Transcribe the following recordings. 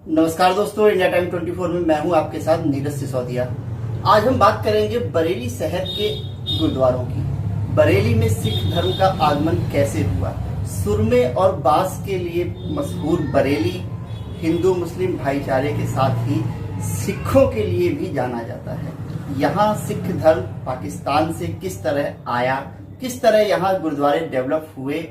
नमस्कार दोस्तों, India time 24 में मैं हूं आपके साथ नीरज सिसोदिया। आज हम बात करेंगे बरेली शहर के गुरुद्वारों की। बरेली में सिख धर्म का आगमन कैसे हुआ। सुरमे और बांस के लिए मशहूर बरेली हिंदू मुस्लिम भाईचारे के साथ ही सिखों के लिए भी जाना जाता है। यहाँ सिख धर्म पाकिस्तान से किस तरह आया, किस तरह यहाँ गुरुद्वारे डेवलप हुए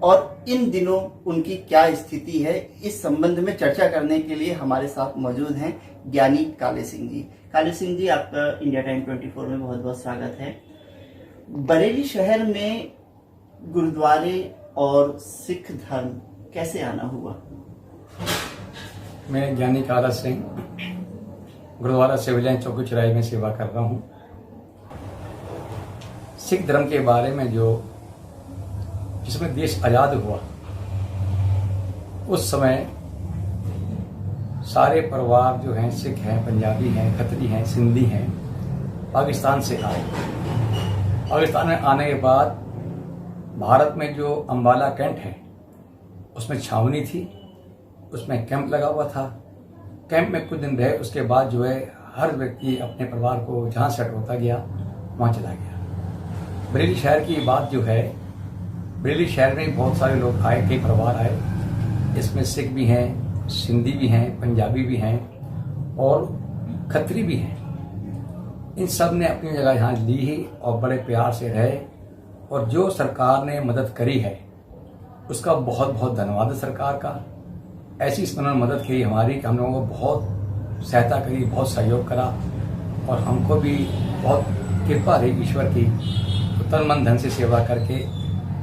और इन दिनों उनकी क्या स्थिति है, इस संबंध में चर्चा करने के लिए हमारे साथ मौजूद हैं ज्ञानी काले सिंह जी। काले सिंह जी, आपका इंडिया टाइम 24 में बहुत बहुत स्वागत है। बरेली शहर में गुरुद्वारे और सिख धर्म कैसे आना हुआ। मैं ज्ञानी काला सिंह गुरुद्वारा सिविल चौकी चौराहे में सेवा कर रहा हूँ। सिख धर्म के बारे में जिसमें देश आज़ाद हुआ उस समय सारे परिवार जो हैं सिख हैं, पंजाबी हैं, खत्री हैं, सिंधी हैं, पाकिस्तान से आए। पाकिस्तान में आने के बाद भारत में जो अम्बाला कैंट है उसमें छावनी थी, उसमें कैंप लगा हुआ था। कैंप में कुछ दिन रहे, उसके बाद जो है हर व्यक्ति अपने परिवार को जहाँ सेट होता गया वहाँ चला गया। बरेली शहर की बात जो है, बरेली शहर में बहुत सारे लोग आए, कई परिवार आए। इसमें सिख भी हैं, सिंधी भी हैं, पंजाबी भी हैं और खत्री भी हैं। इन सब ने अपनी जगह यहाँ ली और बड़े प्यार से रहे। और जो सरकार ने मदद करी है उसका बहुत बहुत धन्यवाद है सरकार का। ऐसी उन्होंने मदद की हमारी कि हम लोगों को बहुत सहायता करी, बहुत सहयोग करा और हमको भी बहुत कृपा रही ईश्वर की। तो तन मन धन से सेवा करके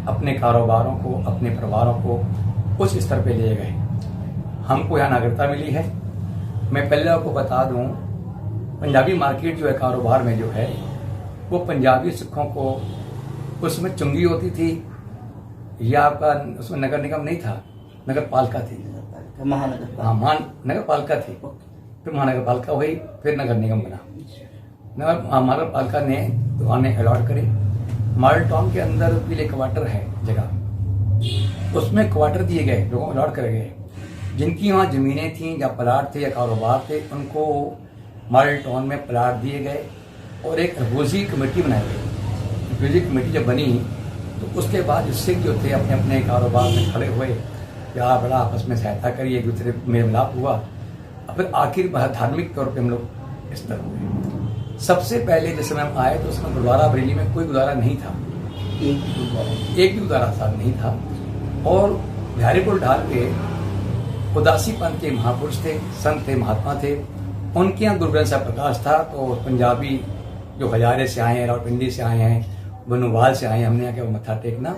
अपने कारोबारों को, अपने परिवारों को उस स्तर पे ले गए। हमको यहाँ नागरिकता मिली है। मैं पहले आपको बता दूं, पंजाबी मार्केट जो है कारोबार में जो है वो पंजाबी सिखों को, उसमें चुंगी होती थी या आपका उसमें नगर निगम नहीं था, नगर पालिका थी, महानगर। हाँ, नगर पालिका थी, फिर महानगर पालिका हुई, फिर नगर निगम बना। नगर पालिका ने दुकानें अलॉट करी। मॉडल टाउन के अंदर पीले क्वार्टर है जगह, उसमें क्वार्टर दिए गए, लोगों को अलॉट करे गए। जिनकी वहाँ ज़मीनें थीं या प्लाट थे या कारोबार थे, उनको मॉडल टाउन में प्लाट दिए गए और एक रिफ्यूजी कमेटी बनाई गई। रिफ्यूजी कमेटी जब बनी तो उसके बाद सिख जो थे अपने अपने कारोबार में खड़े हुए, प्यार बड़ा आपस में सहायता करी, एक दूसरे मेल मिलाप हुआ। और फिर आखिर धार्मिक तौर पर हम लोग इस तरह हुए। सबसे पहले जिस समय हम आए तो उसमें गुरुद्वारा बरेली में कोई गुरुद्वारा नहीं था, एक भी गुरुद्वारा साथ नहीं था। और बिहारीपुर ढाल पे उदासी पंथ के महापुरुष थे, संत थे, महात्मा थे। उनके यहाँ गुरु ग्रंथ साहिब प्रकाश था। तो पंजाबी जो हजारे से आए हैं, रावलपिंडी से आए हैं, बनोवाल से आए हैं, हमने यहाँ के मत्था टेकना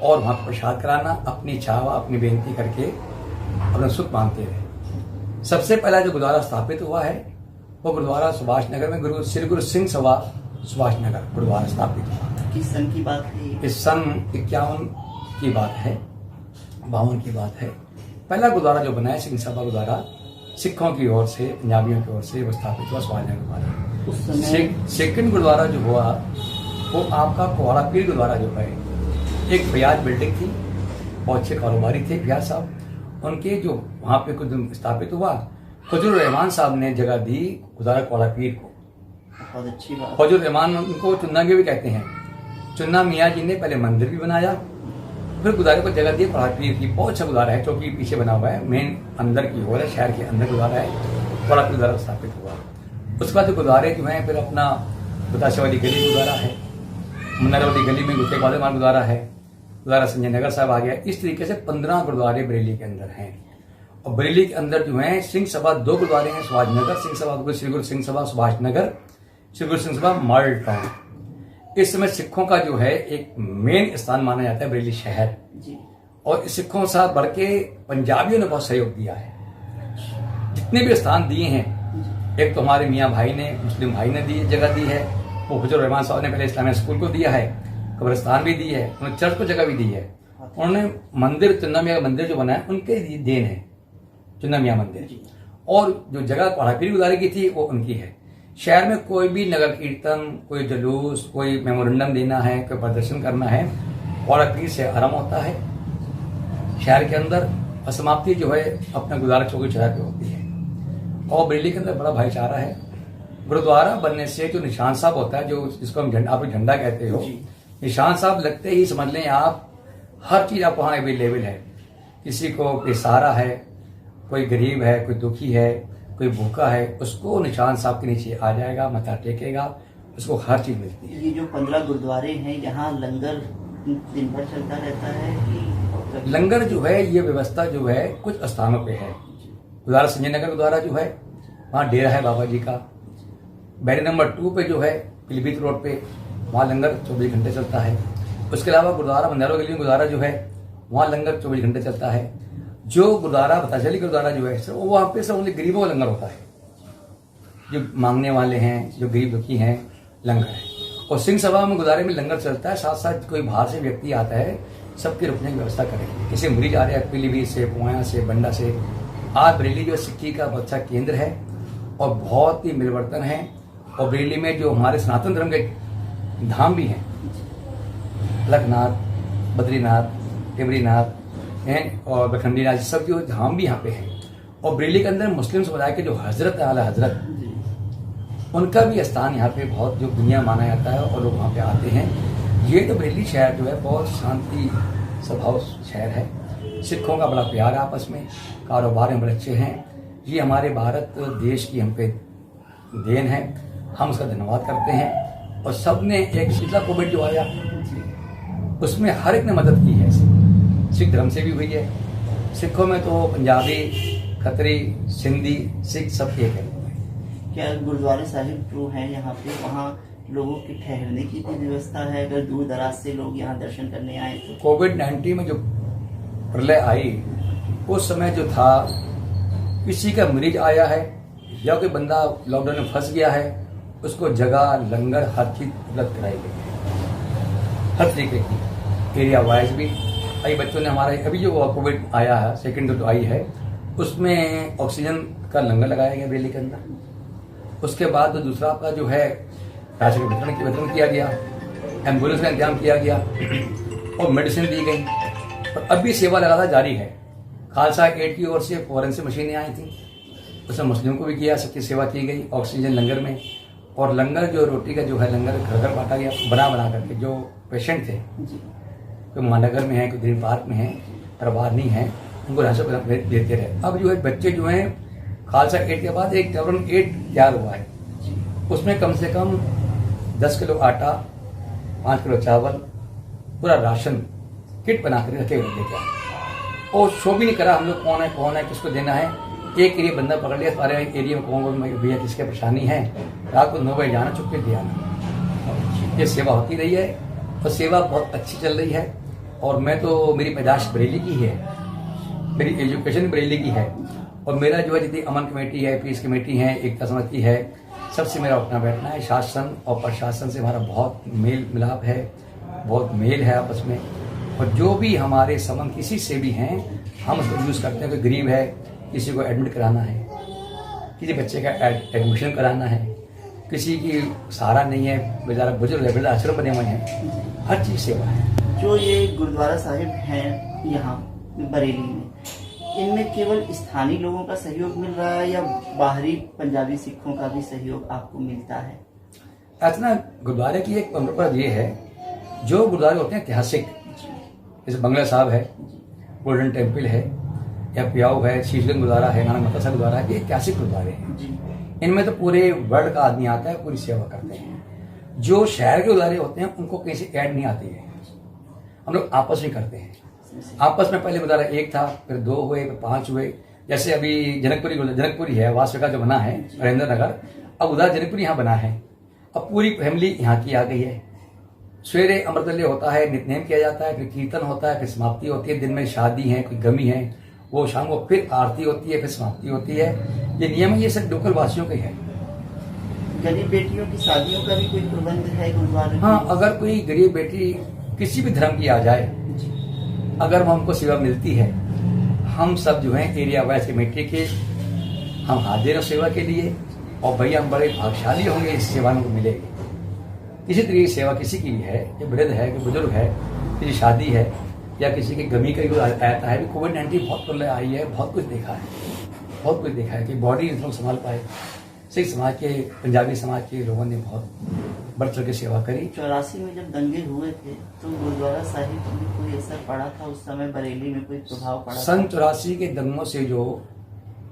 और वहाँ प्रसाद कराना, अपनी छावा अपनी बेनती करके अपना सुख मांगते रहे। सबसे पहला जो गुरुद्वारा स्थापित हुआ है वो गुरुद्वारा सुभाष नगर में श्री गुरु सिंह सभा सुभाष नगर गुरुद्वारा स्थापित हुआ। किस सन की बात है? इस सन 51 की बात है, 52 की बात है। पहला गुरुद्वारा जो बनाया सिंह सभा गुरुद्वारा सिखों की ओर से, पंजाबियों की ओर से वो स्थापित हुआ सुभाष नगर गुरुद्वारा। सेकंड गुरुद्वारा जो हुआ वो आपका कोहाड़ा पीर गुरुद्वारा जो है, एक ब्याज बिल्डिंग थी, बहुत अच्छे कारोबारी थे भैया साहब, उनके जो वहाँ पे कुछ स्थापित हुआ। फजल रहमान साहब ने जगह दी गुरुद्वारा कोहाड़ा पीर को। बहुत अच्छी बात। फजल रहमान, उनको चुन्ना के भी कहते हैं। चुन्ना मियाँ जी ने पहले मंदिर भी बनाया, फिर गुरुद्वारे को जगह दी कोहाड़ा पीर की। बहुत अच्छा गुरुद्वारा है, चौकी पीछे बना हुआ है, मेन अंदर की ओर है, शहर के अंदर गुरुद्वारा है, कोहाड़ा पीर गुरुद्वारा स्थापित हुआ। उसके बाद गुरुद्वारे जो है फिर अपना बताशा वाली गली गुरुद्वारा है, मुन्नार वाली गली में गुत्ते वाले मान गुरुद्वारा है, गुरुद्वारा संजय नगर साहब आ गया। इस तरीके से 15 गुरुद्वारे बरेली के अंदर हैं। और बरेली के अंदर जो है सिंह सभा 2 गुरुद्वारे हैं, सुभाष नगर सिंह सभा, श्री गुरु सिंह सभा सुभाष नगर, श्री गुरु सिंह सभा मॉडल टाउन। इस समय सिखों का जो है एक मेन स्थान माना जाता है बरेली शहर जी। और सिखों के साथ बढ़ के पंजाबियों ने बहुत सहयोग दिया है। जितने भी स्थान दिए हैं, एक तो हमारे मियाँ भाई ने, मुस्लिम भाई ने दी जगह दी है, वो फजल रहमान साहब ने पहले इस्लामिक स्कूल को दिया है, कब्रिस्तान भी दी है, उन्होंने चर्च को जगह भी दी है। उन्होंने मंदिर, चुन्ना मियाँ का मंदिर जो बना है उनके देन है, चुन्ना मियाँ मंदिर। और जो जगह कोहाड़ा पीर गुरुद्वारे की थी वो उनकी है। शहर में कोई भी नगर कीर्तन, कोई जुलूस, कोई मेमोरेंडम देना है, कोई प्रदर्शन करना है, कोहाड़ा पीर से आरंभ होता है शहर के अंदर और समाप्ति जो है अपना गुरुद्वारा चौकी चौराहे पे होती है। और बरेली के अंदर बड़ा भाईचारा है। गुरुद्वारा बनने से जो निशान साहब होता है, जो जिसको हम झंडा, आप झंडा कहते हो, निशान साहब लगते ही समझ लें आप हर चीज आप वहाँ अवेलेबल है। किसी को बेसहारा है, कोई गरीब है, कोई दुखी है, कोई भूखा है, उसको निशान साहब के नीचे आ जाएगा, मत्था टेकेगा, उसको हर चीज मिलती है। ये जो 15 गुरुद्वारे हैं, यहाँ लंगर दिन भर चलता रहता है कि लंगर जो है ये व्यवस्था जो है कुछ स्थानों पे है। गुरुद्वारा संजय नगर गुरुद्वारा जो है वहाँ डेरा है बाबा जी का। बैरी नंबर 2 पे जो है पीलीभीत रोड पे वहाँ लंगर 24 घंटे चलता है। उसके अलावा गुरुद्वारा मंदारो गली में गुरुद्वारा जो है वहाँ लंगर 24 घंटे चलता है। जो गुरुद्वारा बताचली गुरुद्वारा जो है वो वहाँ पे सब ओनली गरीबों का लंगर होता है, जो मांगने वाले हैं, जो गरीब दुखी हैं, लंगर है। और सिंह सभा में गुरुद्वारे में लंगर चलता है, साथ साथ कोई बाहर से व्यक्ति आता है सबके रुकने की व्यवस्था करेंगे। किसी मरीज आ रहे हैं पीलीभीत से, पुआया से, बंडा से। आज बरेली जो सिक्की का बहुत अच्छा केंद्र है और बहुत ही मिलवर्तन है। और बरेली में जो हमारे सनातन धर्म के धाम भी हैं, अलकनाथ, बद्रीनाथ, टिमरीनाथ हैं और बखंडीनाथ, सब जो धाम भी यहाँ पे हैं। और बरेली के अंदर मुस्लिम समुदाय के जो हजरत आला हजरत, उनका भी स्थान यहाँ पे बहुत जो दुनिया माना जाता है और लोग वहाँ पे आते हैं। ये तो बरेली शहर जो है बहुत शांति स्वभाव शहर है। सिखों का बड़ा प्यार है आपस में, कारोबार में बड़े अच्छे हैं। ये हमारे भारत देश की हम पे देन है, हम उसका धन्यवाद करते हैं। और सब ने एक पिछला कोविड जो आया उसमें हर एक ने मदद की है। सिख धर्म से भी हुई है। सिखों में तो पंजाबी, खत्री, सिंधी, सिख सब एक है। क्या गुरुद्वारा साहिब जो है यहाँ पे, वहाँ लोगों के ठहरने की भी व्यवस्था है अगर दूर दराज से लोग यहाँ दर्शन करने आए तो? कोविड-19 में जो प्रलय आई उस समय जो था, किसी का मरीज आया है या कोई बंदा लॉकडाउन में फंस गया है, उसको जगह, लंगर, हर चीज उपलब्ध कराई गई है, हर तरीके की, एरिया वाइज भी। अभी बच्चों ने हमारा अभी जो कोविड आया है, सेकेंड डोज आई है, उसमें ऑक्सीजन का लंगर लगाया गया बरेली के अंदर। उसके बाद तो दूसरा आपका जो है राशन का वितरण किया गया, एम्बुलेंस का इंतजाम किया गया और मेडिसिन दी गई। और अभी सेवा लगातार जारी है। खालसा एड की ओर से फॉरेन से मशीनें आई थी, उसमें मुस्लिम को भी किया, सबकी सेवा की गई ऑक्सीजन लंगर में। और लंगर जो रोटी का जो है लंगर घर घर बांटा गया, बना करके। जो पेशेंट थे, कोई महानगर में है, कोई ग्रीन पार्क में है, परिवार नहीं है, उनको राशन देते रहे। अब जो है बच्चे जो हैं, खालसा एड के बाद एक टर्न 8 तैयार हुआ है, उसमें कम से कम 10 किलो आटा, 5 किलो चावल, पूरा राशन किट बना कर रखे हुए लेके आए। और शो भी नहीं करा हम लोग कौन है किसको देना है। एक एरिया बंदा पकड़ लिया, सारे एरिया में कौन भैया किसके परेशानी है, रात को 9 बजे जाना, चुपके दिया आना। ये सेवा होती रही है और सेवा बहुत अच्छी चल रही है। और मैं तो, मेरी पैदाश बरेली की है, मेरी एजुकेशन बरेली की है। और मेरा जो है जितनी अमन कमेटी है, पीस कमेटी है, एकता समिति है, सबसे मेरा उठना बैठना है। शासन और प्रशासन से हमारा बहुत मेल मिलाप है, बहुत मेल है आपस में। और जो भी हमारे संबंध किसी से भी हैं, हम उसको यूज़ करते हैं। कोई गरीब है, किसी को एडमिट कराना है, किसी बच्चे का एडमिशन कराना है, किसी की सहारा नहीं है, बेचारा बुजुर्ग है, बेचारा आश्रम बने हुए हैं, हर चीज़ सेवा है। जो ये गुरुद्वारा साहिब हैं यहाँ बरेली में, इनमें केवल स्थानीय लोगों का सहयोग मिल रहा है या बाहरी पंजाबी सिखों का भी सहयोग आपको मिलता है? ऐसा गुरुद्वारे की एक परंपरा ये है, जो गुरुद्वारे होते हैं ऐतिहासिक, जैसे बंगला साहब है, गोल्डन टेम्पल है, या पियाऊ है, शीशगंज गुरुद्वारा है, नानक मता साहब गुरुद्वारा है, ये ऐतिहासिक गुरुद्वारे हैं। इनमें तो पूरे वर्ल्ड का आदमी आता है, पूरी सेवा करते हैं। जो शहर के गुरुद्वारे होते हैं उनको कहीं से ऐड नहीं आती है, हम लोग आपस में करते हैं। आपस में पहले गुरुद्वारा 1 था, फिर 2 हुए, फिर 5 हुए। जैसे अभी जनकपुरी है, वासविका जो बना है हरेंद्र नगर, अब उधर जनकपुरी यहाँ बना है। अब पूरी फैमिली यहाँ की आ गई है। सवेरे अमृतल्य होता है, नित्यनेम किया जाता है, फिर कीर्तन होता है, फिर समाप्ति होती है। दिन में शादी है, कोई गमी है, वो शाम को फिर आरती होती है, फिर समाप्ति होती है। ये नियम है, ये सब लोकल वासियों के है। गरीब बेटियों की शादियों का भी कोई प्रबंध है गुरुद्वारे? हाँ, अगर कोई गरीब बेटी किसी भी धर्म की आ जाए, अगर वो हमको सेवा मिलती है, हम सब जो है एरिया वाइज कमेटी के हम हाजिर हैं सेवा के लिए। और भैया हम बड़े भाग्यशाली होंगे इस सेवा को मिलेगी। इसी तरीके की सेवा किसी की भी है, कि वृद्ध है, कि बुजुर्ग है, किसी शादी है, या किसी की गमी का कोई आता है, कोविड-19 बहुत प्रलय आई है, बहुत कुछ देखा है, बहुत कुछ देखा है कि बॉडी लोग संभाल पाए। सिख समाज के, पंजाबी समाज के लोगों ने बहुत बढ़ चढ़ के सेवा करी। 84 में जब दंगे हुए थे तो गुरुद्वारा साहिब में कोई असर पड़ा था उस समय, बरेली में कोई प्रभाव पड़ा? सन 84 के दंगों से जो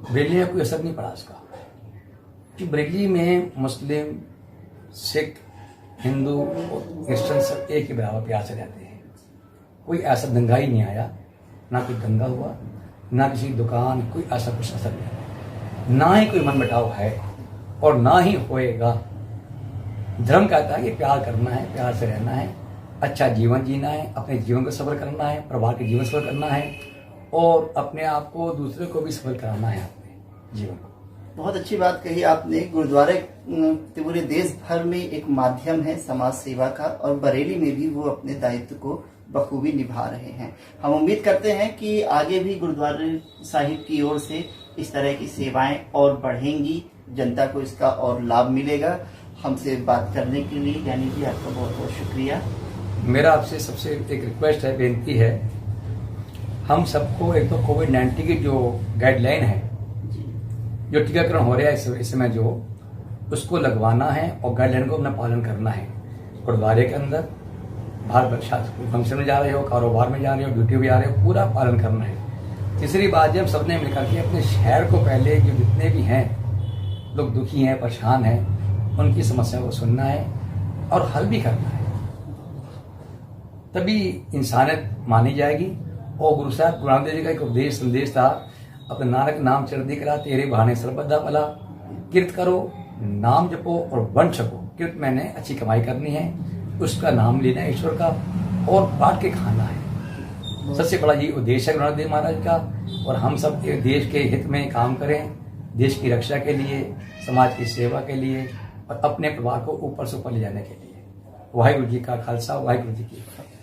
बरेली में कोई असर नहीं पड़ा इसका, कि बरेली में मुस्लिम, सिख, हिंदू और क्रिश्चियन सब एक ही बराबर प्यार से रहते हैं। कोई ऐसा दंगा ही नहीं आया, ना कोई दंगा हुआ, ना किसी दुकान, कोई ऐसा कुछ असर नहीं आया, ना ही कोई मनमुटाव है और ना ही होएगा। धर्म कहता है कि प्यार करना है, प्यार से रहना है, अच्छा जीवन जीना है, अपने जीवन को सफल करना है, परिवार के जीवन सफल करना है और अपने आप को, दूसरे को भी सफल कराना है अपने जीवन को। बहुत अच्छी बात कही आपने। गुरुद्वारे पूरे देश भर में एक माध्यम है समाज सेवा का और बरेली में भी वो अपने दायित्व को बखूबी निभा रहे हैं। हम उम्मीद करते हैं कि आगे भी गुरुद्वारा साहिब की ओर से इस तरह की सेवाएं और बढ़ेंगी, जनता को इसका और लाभ मिलेगा। हमसे बात करने के लिए ज्ञानी जी आपका बहुत बहुत शुक्रिया। मेरा आपसे सबसे एक रिक्वेस्ट है, बेनती है, हम सबको एक तो कोविड-19 की जो गाइडलाइन है, जो टीकाकरण हो रहा है इस समय, जो उसको लगवाना है और गाइडलाइन को अपना पालन करना है। गुरुद्वारे के अंदर, बाहर फंक्शन में जा रहे हो, कारोबार में जा रहे हो, ड्यूटी में जा रहे हो, पूरा पालन करना है। तीसरी बात, जब सबने मिलकर के अपने शहर को पहले, जो जितने भी हैं लोग दुखी हैं, परेशान हैं, उनकी समस्या को सुनना है और हल भी करना है, तभी इंसानियत मानी जाएगी। और गुरु साहब गुरु नानक देव जी का एक उपदेश संदेश था, अपने नानक नाम चढ़ती करा, तेरे बहाने सर्वदा भला, किरत करो, नाम जपो और वन छको। किरत मैंने अच्छी कमाई करनी है, उसका नाम लेना है ईश्वर का और बांट के खाना है। सबसे बड़ा ये उद्देश्य है गुरु नानक देव महाराज का। और हम सब देश के हित में काम करें, देश की रक्षा के लिए, समाज की सेवा के लिए और अपने परिवार को ऊपर से ऊपर ले जाने के लिए। वाहिगुरु जी का खालसा, वाहिगुरु जी की फतेह।